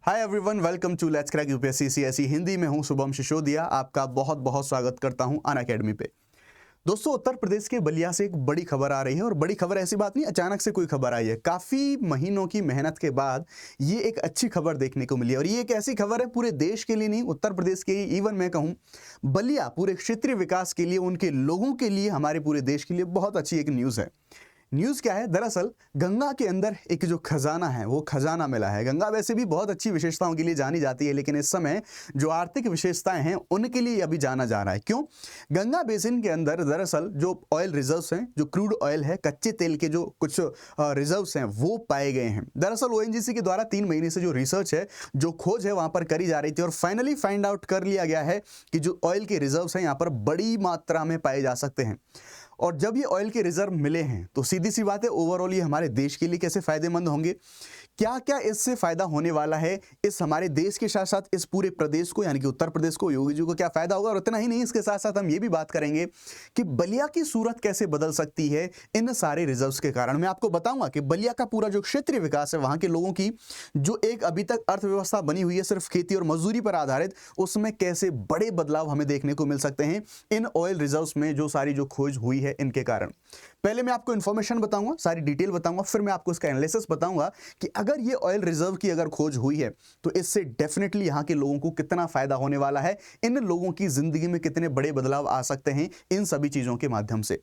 Hi everyone, welcome to let's crack UPSC CSE. Hindi में हूं शुभम सिसोदिया। आपका बहुत बहुत स्वागत करता हूं अनअकैडमी पे। दोस्तों, उत्तर प्रदेश के बलिया से एक बड़ी खबर आ रही है और बड़ी खबर ऐसी बात नहीं, अचानक से कोई खबर आई है। काफी महीनों की मेहनत के बाद ये एक अच्छी खबर देखने को मिली है और ये एक ऐसी खबर है पूरे देश के लिए नहीं, उत्तर प्रदेश के लिए, इवन मैं कहूँ बलिया पूरे क्षेत्रीय विकास के लिए, उनके लोगों के लिए, हमारे पूरे देश के लिए बहुत अच्छी एक न्यूज़ है। न्यूज़ क्या है? दरअसल गंगा के अंदर एक जो खजाना है वो खजाना मिला है। गंगा वैसे भी बहुत अच्छी विशेषताओं के लिए जानी जाती है, लेकिन इस समय जो आर्थिक विशेषताएं हैं उनके लिए अभी जाना जा रहा है। क्यों? गंगा बेसिन के अंदर दरअसल जो ऑयल रिजर्व्स हैं, जो क्रूड ऑयल है, कच्चे तेल के जो कुछ रिजर्व्स हैं वो पाए गए हैं। दरअसल ओएनजीसी के द्वारा 3 महीने से जो रिसर्च है, जो खोज है वहां पर करी जा रही थी और फाइनली फाइंड आउट कर लिया गया है कि जो ऑयल के रिजर्व्स हैं यहाँ पर बड़ी मात्रा में पाए जा सकते हैं। और जब ये ऑयल के रिजर्व मिले हैं तो सीधी सी बात है, ओवरऑल ये हमारे देश के लिए कैसे फायदेमंद होंगे, क्या क्या इससे फायदा होने वाला है, इस हमारे देश के साथ साथ इस पूरे प्रदेश को यानी कि उत्तर प्रदेश को, योगी जी को क्या फायदा होगा। और इतना ही नहीं, इसके साथ साथ हम ये भी बात करेंगे कि बलिया की सूरत कैसे बदल सकती है इन सारे रिजर्व्स के कारण। मैं आपको बताऊंगा कि बलिया का पूरा जो क्षेत्रीय विकास है, वहां के लोगों की जो एक अभी तक अर्थव्यवस्था बनी हुई है सिर्फ खेती और मजदूरी पर आधारित, उसमें कैसे बड़े बदलाव हमें देखने को मिल सकते हैं इन ऑयल रिजर्व्स में जो सारी जो खोज हुई है इनके कारण। पहले मैं आपको इन्फॉर्मेशन बताऊंगा, सारी डिटेल बताऊंगा, फिर मैं आपको इसका एनालिसिस बताऊंगा कि अगर ये ऑयल रिजर्व की अगर खोज हुई है तो इससे डेफिनेटली यहाँ के लोगों को कितना फायदा होने वाला है, इन लोगों की जिंदगी में कितने बड़े बदलाव आ सकते हैं इन सभी चीजों के माध्यम से।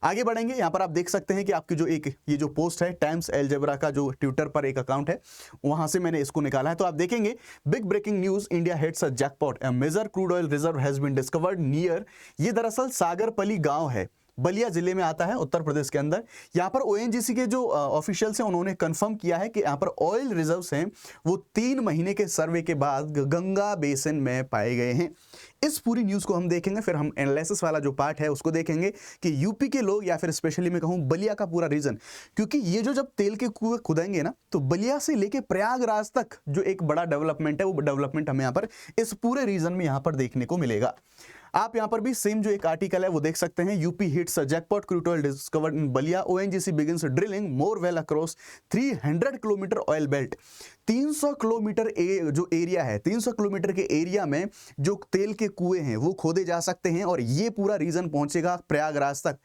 आगे बढ़ेंगे। यहाँ पर आप देख सकते हैं कि आपकी जो एक ये जो पोस्ट है, टाइम्स अलजेब्रा का जो ट्विटर पर एक अकाउंट है, वहां से मैंने इसको निकाला है। तो आप देखेंगे, big breaking news, India hits a jackpot, a major crude oil reserve has been discovered near. ये दरअसल सागरपली गांव है, बलिया जिले में आता है उत्तर प्रदेश के अंदर। यहाँ पर ओएनजीसी के जो ऑफिशियल्स हैं उन्होंने कंफर्म किया है कि यहाँ पर ऑयल रिजर्व्स हैं वो 3 महीने के सर्वे के बाद गंगा बेसिन में पाए गए हैं। इस पूरी न्यूज़ को हम देखेंगे, फिर हम एनालिसिस वाला जो पार्ट है उसको देखेंगे कि यूपी के लोग या फिर स्पेशली मैं कहूँ बलिया का पूरा रीजन, क्योंकि ये जो जब तेल के कुएं खुदेंगे ना तो बलिया से लेके प्रयागराज तक जो एक बड़ा डेवलपमेंट है वो डेवलपमेंट हमें यहाँ पर इस पूरे रीजन में यहाँ पर देखने को मिलेगा। आप यहां पर भी सेम जो एक आर्टिकल है वो देख सकते हैं, UP hits jackpot, crude oil discovered in Ballia, ONGC begins drilling more well across 300 kilometre oil belt. 300 kilometre जो एरिया है, 300 किलोमीटर के एरिया में जो तेल के कुएं हैं वो खोदे जा सकते हैं और ये पूरा रीजन पहुंचेगा प्रयागराज तक।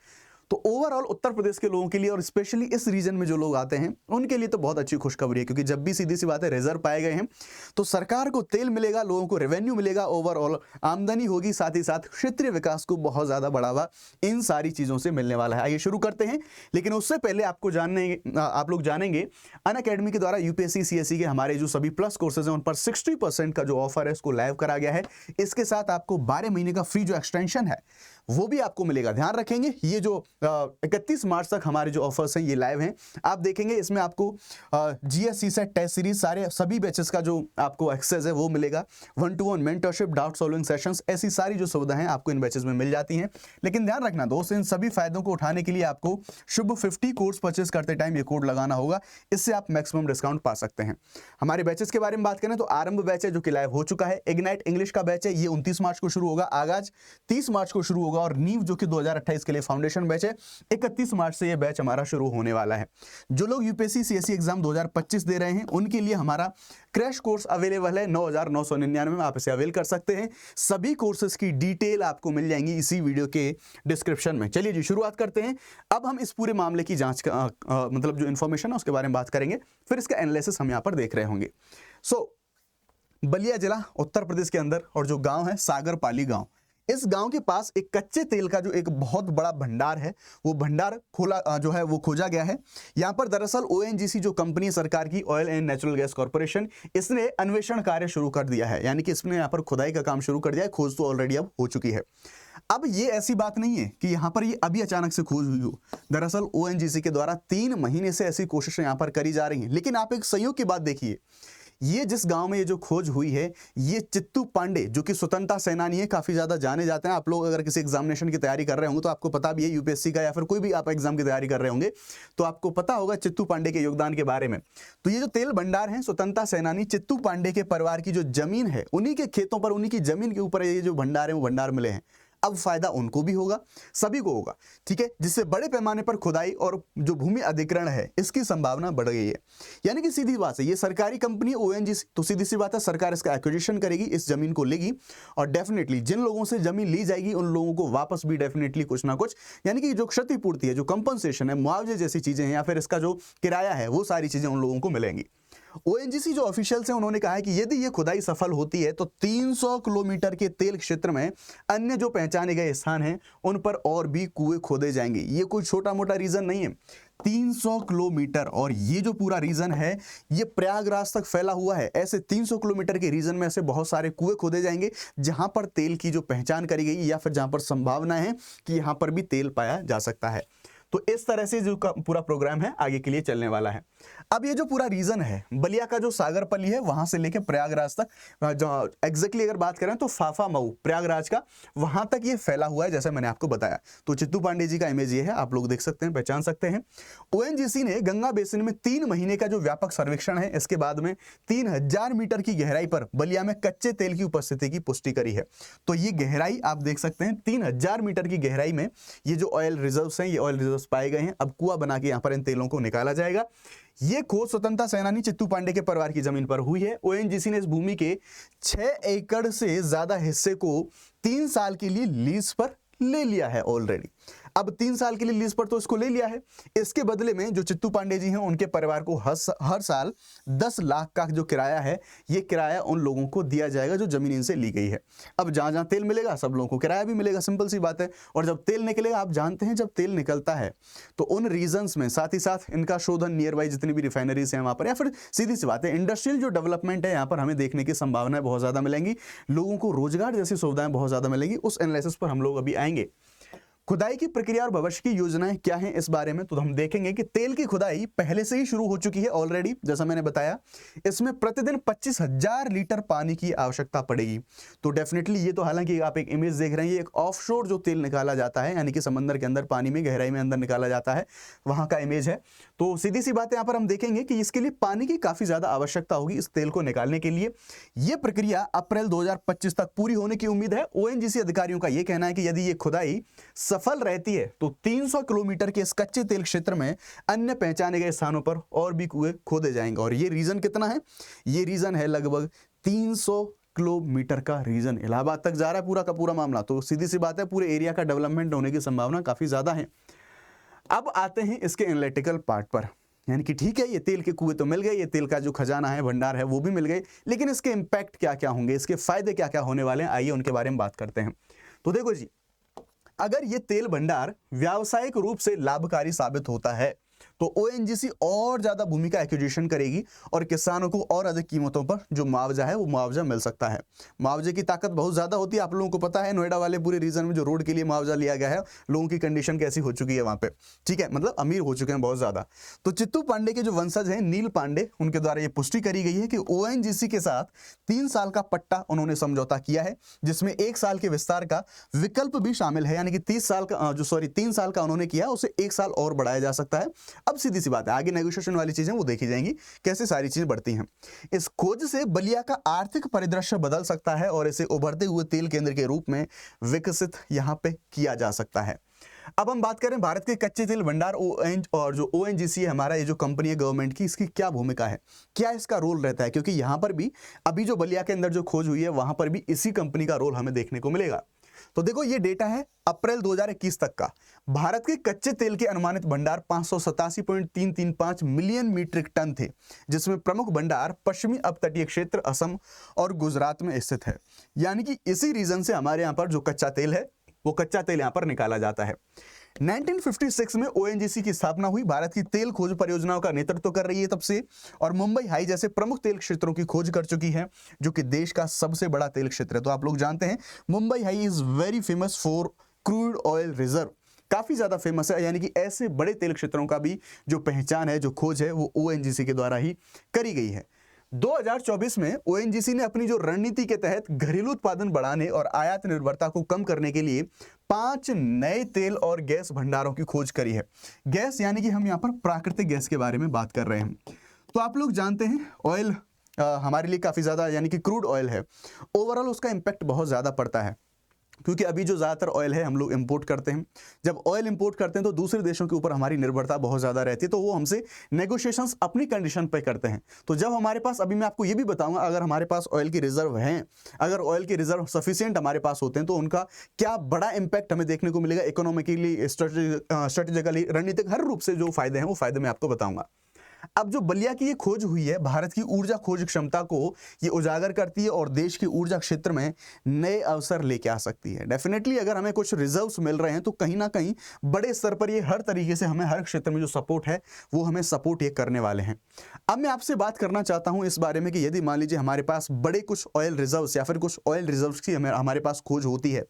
तो ओवरऑल उत्तर प्रदेश के लोगों के लिए और स्पेशली इस रीजन में जो लोग आते हैं उनके लिए तो बहुत अच्छी खुशखबरी है, क्योंकि जब भी सीधी सी बात है रिजर्व पाए गए हैं तो सरकार को तेल मिलेगा, लोगों को रेवेन्यू मिलेगा, ओवरऑल आमदनी होगी, साथ ही साथ क्षेत्रीय विकास को बहुत ज्यादा बढ़ावा इन सारी चीजों से मिलने वाला है। आइए शुरू करते हैं, लेकिन उससे पहले आप लोग जानेंगे अनअकैडमी के द्वारा यूपीएससी सीएसई के हमारे जो सभी प्लस कोर्सेज हैं उन पर 60% का जो ऑफर है उसको लाइव करा गया है। इसके साथ आपको 12 महीने का फ्री जो एक्सटेंशन है वो भी आपको मिलेगा। ध्यान रखेंगे, ये जो 31 मार्च तक हमारे जो ऑफर्स हैं ये लाइव हैं। आप देखेंगे इसमें आपको जीएस सीसेट टेस्ट सीरीज सभी बैचेस का जो आपको एक्सेस है वो मिलेगा, 1-to-1 mentorship, doubt solving sessions, ऐसी सारी जो सुविधाएं आपको इन बैचेस में मिल जाती हैं। लेकिन ध्यान रखना दोस्तों, इन सभी फायदों को उठाने के लिए आपको शुभ 50 कोर्स परचेस करते टाइम ये कोड लगाना होगा, इससे आप मैक्सिमम डिस्काउंट पा सकते हैं। हमारे बैचेस के बारे में बात करें तो आरंभ बैच है जो कि लाइव हो चुका है, इग्नाइट इंग्लिश का बैच है ये 29 मार्च को शुरू होगा, आगाज 30 मार्च को शुरू होगा और नीव जो कि 2028 के लिए फाउंडेशन बैच है 31 मार्च से ये बैच हमारा शुरू होने वाला है। जो लोग यूपीएससी सीएसई एग्जाम 2025 दे रहे हैं उनके लिए हमारा क्रैश कोर्स अवेलेबल है 9,999 में, आप इसे अवेल कर सकते हैं। सभी कोर्सेज की डिटेल आपको मिल जाएंगी इसी वीडियो के डिस्क्रिप्शन में। चलिए जी शुरुआत करते हैं। अब हम इस पूरे मामले की जांच का मतलब जो इन्फॉर्मेशन है उसके बारे में बात करेंगे, फिर इसका एनालिसिस हम यहाँ पर देख रहे होंगे। बलिया जिला उत्तर प्रदेश के अंदर और जो गांव है सागरपाली गांव, इस गांव के पास एक कच्चे तेल का जो एक बहुत बड़ा भंडार है वो भंडार खोजा गया है। यहाँ पर दरअसल ओएनजीसी जो कंपनी सरकार की, oil and natural gas corporation, इसने अन्वेषण कार्य शुरू कर दिया है, यानी कि इसने यहाँ पर खुदाई का काम शुरू कर दिया है। खोज तो ऑलरेडी अब हो चुकी है। अब ये ऐसी बात नहीं है कि यहाँ पर ये अभी अचानक से खोज हुई हो, दरअसल ओएनजीसी के द्वारा 3 महीने से ऐसी कोशिशें यहाँ पर करी जा रही हैं। लेकिन आप एक संयोग की बात देखिए, ये जिस गांव में ये जो खोज हुई है, ये चित्तू पांडे जो कि स्वतंत्रता सेनानी है, काफी ज्यादा जाने जाते हैं। आप लोग अगर किसी एग्जामिनेशन की तैयारी कर रहे होंगे तो आपको पता भी है, यूपीएससी का या फिर कोई भी आप एग्जाम की तैयारी कर रहे होंगे तो आपको पता होगा चित्तू पांडे के योगदान के बारे में। तो ये जो तेल भंडार है, स्वतंत्रता सेनानी चित्तू पांडे के परिवार की जो जमीन है, उन्हीं के खेतों पर, उन्हीं की जमीन के ऊपर ये जो भंडार है वो भंडार मिले हैं। अब फायदा उनको भी होगा, सभी को होगा, ठीक है, जिससे बड़े पैमाने पर खुदाई और जो भूमि अधिग्रहण है इसकी संभावना बढ़ गई है। यानी कि सीधी बात है, ये सरकारी कंपनी ओएनजीसी, तो सीधी सी बात है सरकार इसका एक्विजिशन करेगी, इस जमीन को लेगी और डेफिनेटली जिन लोगों से जमीन ली जाएगी उन लोगों को वापस भी डेफिनेटली कुछ ना कुछ, यानी कि जो क्षतिपूर्ति है, जो कंपनसेशन है, मुआवजे जैसी चीजें हैं या फिर इसका जो किराया है, वो सारी चीजें उन लोगों को मिलेंगी। ओएनजीसी जो ऑफिशियल्स हैं उन्होंने कहा है कि यदि ये खुदाई सफल होती है तो 300 किलोमीटर के तेल क्षेत्र में अन्य जो पहचाने गए स्थान हैं उन पर और भी कुएं खोदे जाएंगे। ये कोई छोटा मोटा रीजन नहीं है, 300 किलोमीटर, और ये जो पूरा रीजन है ये प्रयागराज तक फैला हुआ है। ऐसे 300 किलोमीटर के रीजन में ऐसे बहुत सारे कुएं खोदे जाएंगे जहां पर तेल की जो पहचान करी गई या फिर जहां पर संभावना है कि यहां पर भी तेल पाया जा सकता है। तो इस तरह से जो पूरा प्रोग्राम है आगे के लिए चलने वाला है। अब ये जो पूरा रीजन है, बलिया का जो सागरपल्ली है वहां से लेकर प्रयागराज तक, जो एग्जैक्टली अगर बात करें तो फाफा मऊ प्रयागराज का, वहां तक ये फैला हुआ है जैसे मैंने आपको बताया। तो चित्तू पांडे जी का इमेज ये है, आप लोग देख सकते हैं, पहचान सकते हैं। ओएनजीसी ने गंगा बेसिन में 3 महीने का जो व्यापक सर्वेक्षण है, इसके बाद में 3000 मीटर की गहराई पर बलिया में कच्चे तेल की उपस्थिति की पुष्टि करी है। तो ये गहराई आप देख सकते हैं, 3000 मीटर की गहराई में ये जो ऑयल रिजर्व्स हैं, ये ऑयल रिजर्व्स पाए गए हैं। अब कुआं बना के यहां पर इन तेलों को निकाला जाएगा। ये खोज स्वतंत्रता सेनानी चित्तू पांडे के परिवार की जमीन पर हुई है। ओएनजीसी ने इस भूमि के 6 एकड़ से ज्यादा हिस्से को 3 साल के लिए लीज पर ले लिया है ऑलरेडी। अब 3 साल के लिए लीज पर तो इसको ले लिया है, इसके बदले में जो चित्तू पांडे जी हैं उनके परिवार को हर साल 10 लाख का जो किराया है, ये किराया उन लोगों को दिया जाएगा जो जमीन इनसे ली गई है। अब जहां जहां तेल मिलेगा सब लोगों को किराया भी मिलेगा, सिंपल सी बात है। और जब तेल निकलेगा, आप जानते हैं जब तेल निकलता है तो उन रीजन्स में साथ ही साथ इनका शोधन नियर बाई जितनी भी रिफाइनरीज हैं वहां पर, या फिर सीधी सी बात है इंडस्ट्रियल जो डेवलपमेंट है यहाँ पर हमें देखने की संभावनाएं बहुत ज्यादा मिलेंगी, लोगों को रोजगार जैसी सुविधाएं बहुत ज्यादा मिलेंगी। उस एनालिसिस पर हम लोग अभी आएंगे। खुदाई की प्रक्रिया और भविष्य की योजनाएं क्या हैं इस बारे में तो हम देखेंगे कि तेल की खुदाई पहले से ही शुरू हो चुकी है ऑलरेडी, जैसा मैंने बताया। इसमें प्रतिदिन 25,000 लीटर पानी की आवश्यकता पड़ेगी। तो डेफिनेटली ये तो, हालांकि आप एक इमेज देख रहे हैं, ये एक ऑफशोर जो तेल निकाला जाता है, यानी कि समंदर के अंदर पानी में गहराई में अंदर निकाला जाता है, वहां का इमेज है। तो सीधी सी बात है, यहाँ पर हम देखेंगे कि इसके लिए पानी की काफी ज्यादा आवश्यकता होगी इस तेल को निकालने के लिए। यह प्रक्रिया अप्रैल 2025 तक पूरी होने की उम्मीद है। ओएनजीसी अधिकारियों का यह कहना है कि यदि ये खुदाई सफल रहती है तो 300 किलोमीटर के इस कच्चे तेल क्षेत्र में अन्य पहचाने गए स्थानों पर और भी कुएं खोदे जाएंगे। और ये रीजन कितना है? ये रीजन है लगभग 300 किलोमीटर का रीजन, इलाहाबाद तक जा रहा है पूरा का पूरा मामला। तो सीधी सी बात है, पूरे एरिया का डेवलपमेंट होने की संभावना काफी ज्यादा है। अब आते हैं इसके एनालिटिकल पार्ट पर, यानी कि ठीक है ये तेल के कुएं तो मिल गए, ये तेल का जो खजाना है, भंडार है, वो भी मिल गए, लेकिन इसके इंपैक्ट क्या क्या होंगे, इसके फायदे क्या क्या होने वाले हैं, आइए उनके बारे में बात करते हैं। तो देखो जी, अगर ये तेल भंडार व्यावसायिक रूप से लाभकारी साबित होता है तो ओएनजीसी और ज्यादा भूमि का एक्विजिशन करेगी और किसानों को और अधिक कीमतों पर जो मुआवजा है वो मुआवजा मिल सकता है। मुआवजे की ताकत बहुत ज्यादा होती है, आप लोगों को पता है। नोएडा वाले पूरे रीजन में जो रोड के लिए मुआवजा लिया गया है, लोगों की कंडीशन कैसी हो चुकी है वहां पे, ठीक है, मतलब अमीर हो चुके हैं बहुत ज्यादा। तो चित्तू पांडे के जो वंशज हैं नील पांडे, उनके द्वारा ये पुष्टि करी गई है कि ओएनजीसी के साथ 3 साल का पट्टा उन्होंने समझौता किया है, जिसमें 1 साल के विस्तार का विकल्प भी शामिल है, यानी कि 3 साल का उन्होंने किया, उसे 1 साल और बढ़ाया जा सकता है। अब सीधी सी बात है, आगे नेगोशिएशन वाली चीजें वो देखी जाएंगी, कैसे सारी चीजें बढ़ती हैं। इस खोज से बलिया का आर्थिक परिदृश्य बदल सकता है और इसे उभरते हुए तेल केंद्र के रूप में विकसित यहां पे किया जा सकता है। अब हम बात करें भारत के कच्चे तेल भंडार और जो ओएनजीसी है हमारा, ये जो कंपनी है गवर्नमेंट की, इसकी क्या भूमिका है, क्या इसका रोल रहता है, क्योंकि यहां पर भी अभी जो बलिया के अंदर जो खोज हुई है वहां पर भी इसी कंपनी का रोल हमें देखने को मिलेगा। तो देखो ये डेटा है अप्रैल 2021 तक का। भारत के कच्चे तेल के अनुमानित भंडार 587.335 मिलियन मीट्रिक टन थे, जिसमें प्रमुख भंडार पश्चिमी अपतटीय क्षेत्र असम और गुजरात में स्थित है। यानी कि इसी रीजन से हमारे यहाँ पर जो कच्चा तेल है वो कच्चा तेल यहाँ पर निकाला जाता है। 1956 में ओएनजीसी की स्थापना हुई, भारत की तेल खोज परियोजनाओं का नेतृत्व कर रही है तब से, और मुंबई हाई जैसे प्रमुख तेल क्षेत्रों की खोज कर चुकी है, जो कि देश का सबसे बड़ा तेल क्षेत्र है। तो आप लोग जानते हैं Mumbai high is very famous for crude oil reserve, काफी ज्यादा फेमस है, यानी कि ऐसे बड़े तेल क्षेत्रों का भी जो पहचान है, जो खोज है, वो ओएनजीसी के द्वारा ही करी गई है। 2024 में ओएनजीसी ने अपनी जो रणनीति के तहत घरेलू उत्पादन बढ़ाने और आयात निर्भरता को कम करने के लिए 5 नए तेल और गैस भंडारों की खोज करी है। गैस यानी कि हम यहाँ पर प्राकृतिक गैस के बारे में बात कर रहे हैं। तो आप लोग जानते हैं ऑयल हमारे लिए काफी ज्यादा, यानी कि क्रूड ऑयल है, ओवरऑल उसका इंपैक्ट बहुत ज्यादा पड़ता है। क्योंकि अभी जो ज़्यादातर ऑयल है हम लोग इंपोर्ट करते हैं। जब ऑयल इंपोर्ट करते हैं तो दूसरे देशों के ऊपर हमारी निर्भरता बहुत ज़्यादा रहती है, तो वो हमसे नेगोशिएशंस अपनी कंडीशन पे करते हैं। तो जब हमारे पास, अभी मैं आपको ये भी बताऊंगा, अगर हमारे पास ऑयल की रिजर्व हैं, अगर ऑयल के रिजर्व सफिशिएंट हमारे पास होते हैं तो उनका क्या बड़ा इंपैक्ट हमें देखने को मिलेगा, इकोनॉमिकली, स्ट्रेटेजिकली, रणनीतिक हर रूप से जो फायदे हैं वो फायदे मैं आपको बताऊंगा। अब जो बलिया की ये खोज हुई है, भारत की ऊर्जा खोज क्षमता को ये उजागर करती है और देश की ऊर्जा क्षेत्र में नए अवसर लेके आ सकती है। डेफिनेटली अगर हमें कुछ रिजर्व्स मिल रहे हैं तो कहीं ना कहीं बड़े स्तर पर ये हर तरीके से हमें, हर क्षेत्र में जो सपोर्ट है वो हमें सपोर्ट ये करने वाले हैं। अब मैं आपसे बात करना चाहता हूं इस बारे में कि यदि मान लीजिए हमारे पास बड़े कुछ ऑयल रिजर्व्स या फिर कुछ ऑयल रिजर्व्स की हमारे पास खोज होती है,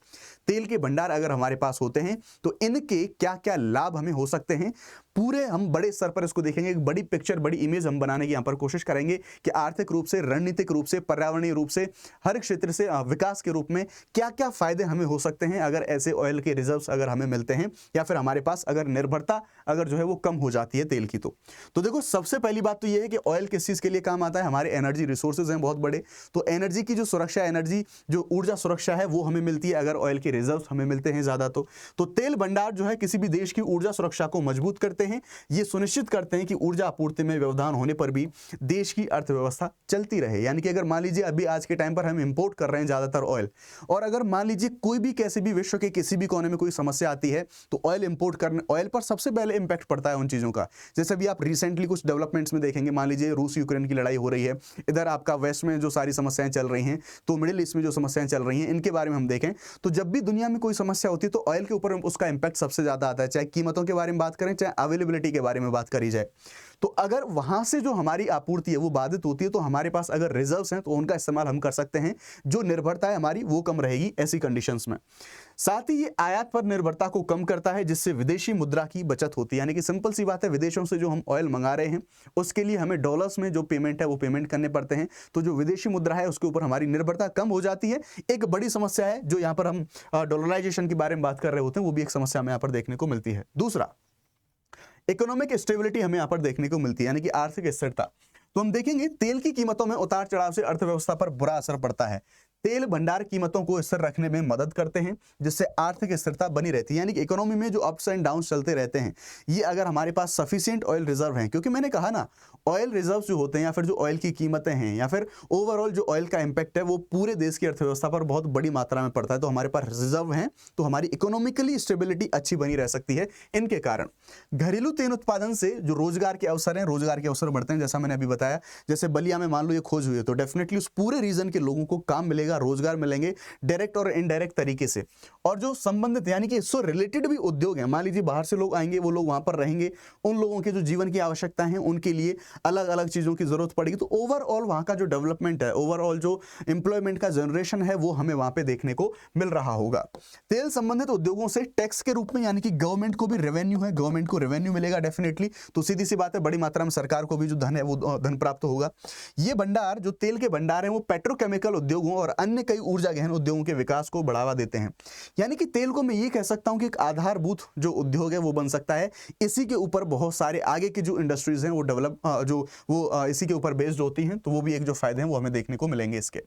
तेल के भंडार अगर हमारे पास होते हैं तो इनके क्या क्या लाभ हमें हो सकते हैं, पूरे हम बड़े स्तर पर इसको देखेंगे। एक बड़ी पिक्चर, बड़ी इमेज हम बनाने की यहाँ पर कोशिश करेंगे कि आर्थिक रूप से, रणनीतिक रूप से, पर्यावरणीय रूप से, हर क्षेत्र से विकास के रूप में क्या क्या फायदे हमें हो सकते हैं अगर ऐसे ऑयल के रिजर्व्स अगर हमें मिलते हैं, या फिर हमारे पास अगर निर्भरता अगर जो है वो कम हो जाती है तेल की। तो देखो, सबसे पहली बात तो ये है कि ऑयल किस चीज के लिए काम आता है, हमारे एनर्जी रिसोर्सेज हैं बहुत बड़े, तो एनर्जी की जो सुरक्षा, एनर्जी जो ऊर्जा सुरक्षा है वो हमें मिलती है अगर ऑयल के रिजर्व्स हमें मिलते हैं ज्यादा। तो तेल भंडार जो है किसी भी देश की ऊर्जा सुरक्षा को मजबूत करते हैं, ये सुनिश्चित करते हैं कि ऊर्जा आपूर्ति में व्यवधान होने पर भी देश की अर्थव्यवस्था चलती रहे। यानी कि अगर मान लीजिए अभी आज के टाइम पर हम इंपोर्ट कर रहे हैं ज्यादातर ऑयल, और अगर मान लीजिए कोई भी, कैसे भी विश्व के किसी भी कोने में कोई समस्या आती है तो ऑयल इंपोर्ट करने, ऑयल पर सबसे पहले इंपैक्ट पड़ता है उन चीजों का। जैसे अभी आप रिसेंटली कुछ डेवलपमेंट्स में देखेंगे, मान लीजिए रूस यूक्रेन की लड़ाई हो रही है, इधर आपका वेस्ट में जो सारी समस्याएं चल रही हैं, तो मिडिल ईस्ट में जो समस्याएं चल रही हैं, इनके बारे में हम देखें तो जब भी दुनिया में कोई समस्या होती है तो ऑयल के ऊपर उसका इंपैक्ट सबसे ज्यादा आता है, चाहे कीमतों के बारे में बात करें, चाहे अवेलेबिलिटी के बारे में बात करी जाए। तो अगर वहां से जो हमारी आपूर्ति है वो बाधित होती है तो हमारे पास अगर रिजर्व्स हैं तो उनका इस्तेमाल हम कर सकते हैं, जो निर्भरता है हमारी वो कम रहेगी ऐसी कंडीशंस में। साथ ही ये आयात पर निर्भरता को कम करता है, जिससे विदेशी मुद्रा की बचत होती है। यानी कि सिंपल सी बात है, विदेशों से जो हम ऑयल मंगा रहे हैं उसके लिए हमें डॉलर्स में जो पेमेंट है वो पेमेंट करने पड़ते हैं, तो जो विदेशी मुद्रा है उसके ऊपर हमारी निर्भरता कम हो जाती है। एक बड़ी समस्या है जो यहाँ पर हम डॉलराइजेशन के बारे में बात कर रहे होते हैं, वो भी एक समस्या हमें यहाँ पर देखने को मिलती है। दूसरा, इकोनॉमिक स्टेबिलिटी हमें यहाँ पर देखने को मिलती है, यानी कि आर्थिक स्थिरता। तो हम देखेंगे तेल की कीमतों में उतार चढ़ाव से अर्थव्यवस्था पर बुरा असर पड़ता है। तेल भंडार कीमतों को स्थिर रखने में मदद करते हैं, जिससे आर्थिक स्थिरता बनी रहती है। यानी कि इकोनॉमी में जो अप्स एंड डाउन्स चलते रहते हैं, ये अगर हमारे पास सफिशिएंट ऑयल रिजर्व हैं, क्योंकि मैंने कहा ना, ऑयल रिजर्व जो होते हैं या फिर जो ऑयल की कीमतें हैं या फिर ओवरऑल जो ऑयल का इंपैक्ट है वो पूरे देश की अर्थव्यवस्था पर बहुत बड़ी मात्रा में पड़ता है। तो हमारे पास रिजर्व हैं तो हमारी इकोनॉमिकली स्टेबिलिटी अच्छी बनी रह सकती है। इनके कारण घरेलू तेल उत्पादन से जो रोजगार के अवसर हैं, रोजगार के अवसर बढ़ते हैं। जैसा मैंने अभी बताया, जैसे बलिया में मान लो ये खोज हुई है तो डेफिनेटली उस पूरे रीजन के लोगों को काम मिलेगा, रोजगार मिलेंगे डायरेक्ट और इनडायरेक्ट तरीके से। और जो संबंधित यानी कि इससे रिलेटेड भी उद्योग हैं, मान लीजिए बाहर से लोग आएंगे, वो लोग वहां पर रहेंगे, उन लोगों के जो जीवन की आवश्यकता है उनके लिए अलग अलग चीजों की जरूरत पड़ेगी। तो ओवरऑल वहां का जो डेवलपमेंट है, ओवरऑल जो एम्प्लॉयमेंट का जनरेशन है वो हमें वहां पे देखने को मिल रहा होगा। तेल संबंधित उद्योगों से टैक्स के रूप में, यानी कि गवर्नमेंट को भी रेवेन्यू है, गवर्नमेंट को रेवेन्यू मिलेगा डेफिनेटली। तो सीधी सी बात है, बड़ी मात्रा में सरकार को भी जो धन है वो धन प्राप्त होगा। ये भंडार, जो तेल के भंडार है, वो पेट्रोकेमिकल उद्योगों और अन्य कई ऊर्जा गहन उद्योगों के विकास को बढ़ावा देते हैं। यानी कि तेल को मैं ये कह सकता हूं कि एक आधारभूत जो उद्योग है वो बन सकता है। इसी के ऊपर बहुत सारे आगे की जो इंडस्ट्रीज हैं वो डेवलप, जो वो इसी के ऊपर बेस्ड होती हैं। तो वो भी एक जो फायदे हैं वो हमें देखने को मिलेंगे इसके।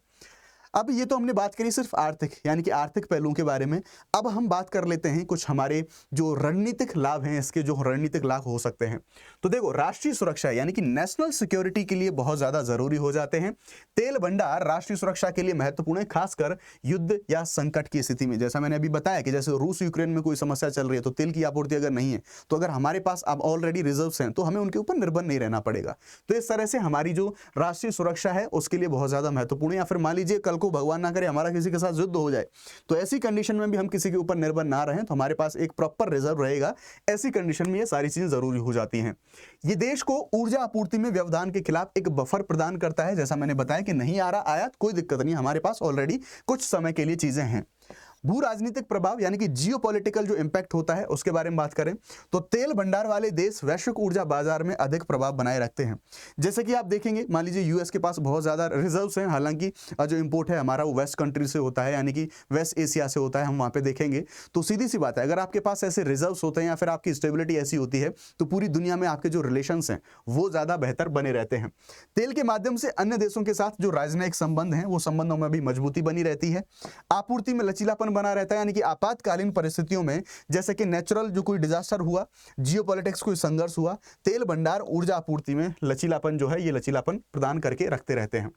अब ये तो हमने बात करी सिर्फ आर्थिक, यानी कि आर्थिक पहलुओं के बारे में। अब हम बात कर लेते हैं कुछ हमारे जो रणनीतिक लाभ हैं, इसके जो रणनीतिक लाभ हो सकते हैं। तो देखो, राष्ट्रीय सुरक्षा यानी कि नेशनल सिक्योरिटी के लिए बहुत ज्यादा जरूरी हो जाते हैं। तेल भंडार राष्ट्रीय सुरक्षा के लिए महत्वपूर्ण है, खासकर युद्ध या संकट की स्थिति में। जैसा मैंने अभी बताया कि जैसे रूस यूक्रेन में कोई समस्या चल रही है तो तेल की आपूर्ति अगर नहीं है, तो अगर हमारे पास अब ऑलरेडी रिजर्व्स हैं तो हमें उनके ऊपर निर्भर नहीं रहना पड़ेगा। तो इस तरह से हमारी जो राष्ट्रीय सुरक्षा है उसके लिए बहुत ज्यादा महत्वपूर्ण है। या फिर मान लीजिए कल को भगवान ना करे हमारा किसी के साथ युद्ध हो जाए, तो ऐसी कंडीशन में भी हम किसी के ऊपर निर्भर ना रहें, तो हमारे पास एक प्रॉपर रिजर्व रहेगा। ऐसी कंडीशन में ये सारी चीजें जरूरी हो जाती हैं। ये देश को ऊर्जा आपूर्ति में व्यवधान के खिलाफ एक बफर प्रदान करता है। जैसा मैंने बताया कि नहीं आ रहा आयात, कोई दिक्कत नहीं, हमारे पास ऑलरेडी कुछ समय के लिए चीजें हैं। भू राजनीतिक प्रभाव यानी कि जियोपॉलिटिकल जो इंपैक्ट होता है उसके बारे में बात करें तो तेल भंडार वाले देश वैश्विक ऊर्जा बाजार में अधिक प्रभाव बनाए रखते हैं। जैसे कि आप देखेंगे, मान लीजिए यूएस के पास बहुत ज्यादा रिजर्व्स हैं, हालांकि जो इंपोर्ट है हमारा वो वेस्ट कंट्री से होता है, यानी कि वेस्ट एशिया से होता है। हम वहां पे देखेंगे तो सीधी सी बात है, अगर आपके पास ऐसे रिजर्व्स होते हैं या फिर आपकी स्टेबिलिटी ऐसी होती है तो पूरी दुनिया में आपके जो रिलेशंस हैं वो ज्यादा बेहतर बने रहते हैं। तेल के माध्यम से अन्य देशों के साथ जो राजनयिक संबंध हैं वो संबंधों में भी मजबूती बनी रहती है। आपूर्ति में लचीलापन लचीलापन बना रहता है, यानी कि आपातकालीन परिस्थितियों में जैसे कि नेचुरल जो कोई डिजास्टर हुआ, जियोपॉलिटिक्स कोई संघर्ष हुआ, तेल भंडार ऊर्जा आपूर्ति में लचीलापन जो है ये लचीलापन प्रदान करके रखते रहते हैं।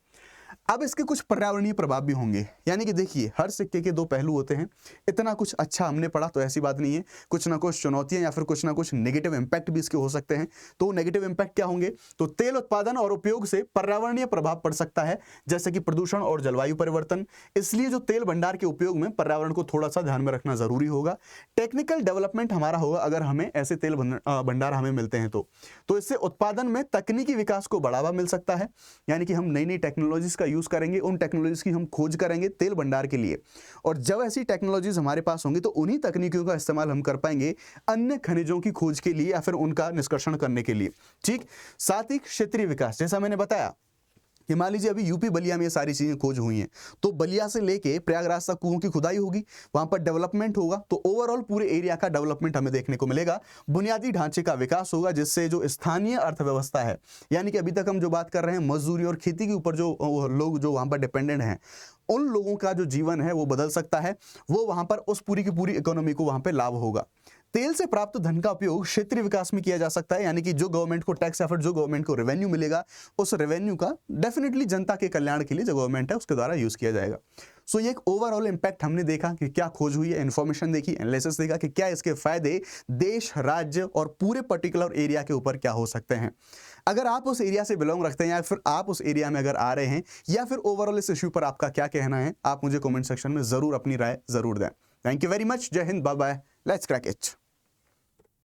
अब इसके कुछ पर्यावरणीय प्रभाव भी होंगे, यानी कि देखिए हर सिक्के के दो पहलू होते हैं। इतना कुछ अच्छा हमने पढ़ा तो ऐसी बात नहीं है, कुछ ना कुछ चुनौतियां या फिर कुछ ना कुछ नेगेटिव इंपैक्ट भी इसके हो सकते हैं। तो नेगेटिव इंपैक्ट क्या होंगे? तो तेल उत्पादन और उपयोग से पर्यावरणीय प्रभाव पड़ सकता है, जैसे कि प्रदूषण और जलवायु परिवर्तन। इसलिए जो तेल भंडार के उपयोग में पर्यावरण को थोड़ा सा ध्यान में रखना जरूरी होगा। टेक्निकल डेवलपमेंट हमारा होगा अगर हमें ऐसे तेल भंडार हमें मिलते हैं तो इससे उत्पादन में तकनीकी विकास को बढ़ावा मिल सकता है, यानी कि हम नई नई टेक्नोलॉजीज का यूज करेंगे, उन टेक्नोलॉजीज की हम खोज करेंगे तेल भंडार के लिए। और जब ऐसी टेक्नोलॉजीज हमारे पास होंगी तो उन्हीं तकनीकों का इस्तेमाल हम कर पाएंगे अन्य खनिजों की खोज के लिए या फिर उनका निष्कर्षण करने के लिए। ठीक, साथ ही क्षेत्रीय विकास, जैसा मैंने बताया कि मान लीजिए अभी यूपी बलिया में ये सारी चीजें खोज हुई हैं, तो बलिया से लेके प्रयागराज तक कुओं की खुदाई होगी, वहां पर डेवलपमेंट होगा, तो ओवरऑल पूरे एरिया का डेवलपमेंट हमें देखने को मिलेगा। बुनियादी ढांचे का विकास होगा, जिससे जो स्थानीय अर्थव्यवस्था है, यानी कि अभी तक हम जो बात कर रहे हैं मजदूरी और खेती के ऊपर जो लोग जो वहां पर डिपेंडेंट हैं, उन लोगों का जो जीवन है वो बदल सकता है। वो वहां पर उस पूरी की पूरी इकोनॉमी को वहां पर लाभ होगा। तेल से प्राप्त धन का उपयोग क्षेत्रीय विकास में किया जा सकता है, यानी कि जो गवर्नमेंट को टैक्स या फिर जो गवर्नमेंट को रेवेन्यू मिलेगा, उस रेवेन्यू का डेफिनेटली जनता के कल्याण के लिए जो गवर्नमेंट है उसके द्वारा यूज किया जाएगा। सो ये एक ओवरऑल इंपैक्ट हमने देखा कि क्या खोज हुई है, इन्फॉर्मेशन देखी, एनालिसिस देखा कि क्या इसके फायदे देश, राज्य और पूरे पर्टिकुलर एरिया के ऊपर क्या हो सकते हैं। अगर आप उस एरिया से बिलोंग रखते हैं या फिर आप उस एरिया में अगर आ रहे हैं, या फिर ओवरऑल इस इश्यू पर आपका क्या कहना है, आप मुझे कमेंट सेक्शन में जरूर अपनी राय जरूर दें। Thank you very much. जय हिंद, bye bye, let's crack it.